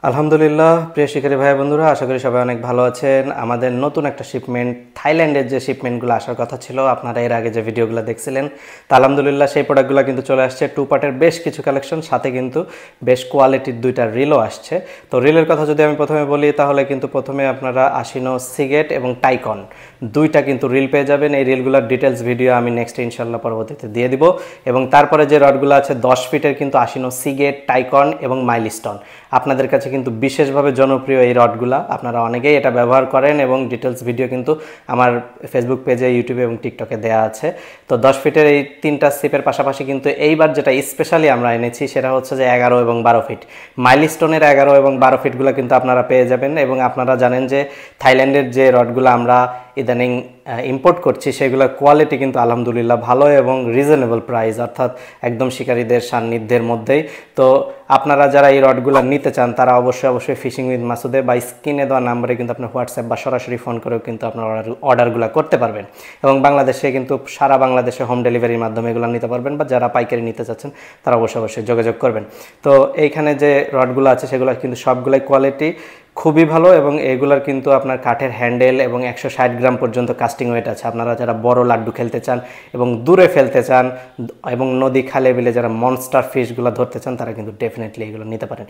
আলহামদুলিল্লাহ প্রিয় শিকারী ভাই বন্ধুরা, আশা করি সবাই অনেক ভালো আছেন। আমাদের নতুন একটা শিপমেন্ট, থাইল্যান্ডের যে শিপমেন্টগুলো আসার কথা ছিল, আপনারা এর আগে যে ভিডিওগুলো দেখছিলেন, তা আলহামদুলিল্লাহ সেই প্রোডাক্টগুলো কিন্তু চলে আসছে। 2 পার্টের বেশ কিছু কালেকশন, সাথে কিন্তু বেশ কোয়ালিটির 2টা রিলও আসছে। তো রিলের কথা যদি আমি প্রথমে বলি, তাহলে কিন্তু প্রথমে আপনারা আশিনো সিগেট এবং টাইকন 2টা কিন্তু রিল পেয়ে যাবেন। এই রিলগুলোর ডিটেলস ভিডিও আমি নেক্সট ইনশাল্লাহ পরবর্তীতে দিয়ে দিব। এবং তারপরে যে রডগুলো আছে 10 ফিটের কিন্তু আশিনো সিগেট, টাইকন এবং মাইলস্টোন আপনাদের কাছে কিন্তু বিশেষভাবে জনপ্রিয় এই রডগুলা। আপনারা অনেকেই এটা ব্যবহার করেন এবং ডিটেলস ভিডিও কিন্তু আমার ফেসবুক পেজে, ইউটিউবে এবং টিকটকে দেওয়া আছে। তো 10 ফিটের এই 3টা সিপের পাশাপাশি কিন্তু এইবার যেটা স্পেশালি আমরা এনেছি সেটা হচ্ছে যে 11 এবং 12 ফিট মাইলস্টোনের 11 এবং 12 ফিটগুলো কিন্তু আপনারা পেয়ে যাবেন। এবং আপনারা জানেন যে থাইল্যান্ডের যে রডগুলো আমরা ইদানিং ইম্পোর্ট করছি সেগুলোর কোয়ালিটি কিন্তু আলহামদুলিল্লাহ ভালো এবং রিজনেবল প্রাইস, অর্থাৎ একদম শিকারীদের সান্নিধ্যের মধ্যেই। তো আপনারা যারা এই রডগুলো নিতে চান তারা অবশ্যই ফিশিং উইথ মাসুদে বা স্ক্রিনে দেওয়া নাম্বারে কিন্তু আপনার হোয়াটসঅ্যাপ বা সরাসরি ফোন করেও কিন্তু আপনার অর্ডারগুলো করতে পারবেন। এবং বাংলাদেশে কিন্তু সারা বাংলাদেশে হোম ডেলিভারির মাধ্যমে এগুলো নিতে পারবেন, বা যারা পাইকারি নিতে চাচ্ছেন তারা অবশ্যই যোগাযোগ করবেন। তো এইখানে যে রডগুলো আছে সেগুলো কিন্তু সবগুলাই কোয়ালিটি খুবই ভালো, এবং এগুলার কিন্তু আপনার কাঠের হ্যান্ডেল এবং 160 গ্রাম পর্যন্ত কাস্টিং ওয়েট আছে। আপনারা যারা বড় লাড্ডু খেলতে চান এবং দূরে ফেলতে চান এবং নদী খালে বিলে যারা মনস্টার ফিশগুলো ধরতে চান তারা কিন্তু ডেফিনেটলি এগুলো নিতে পারেন।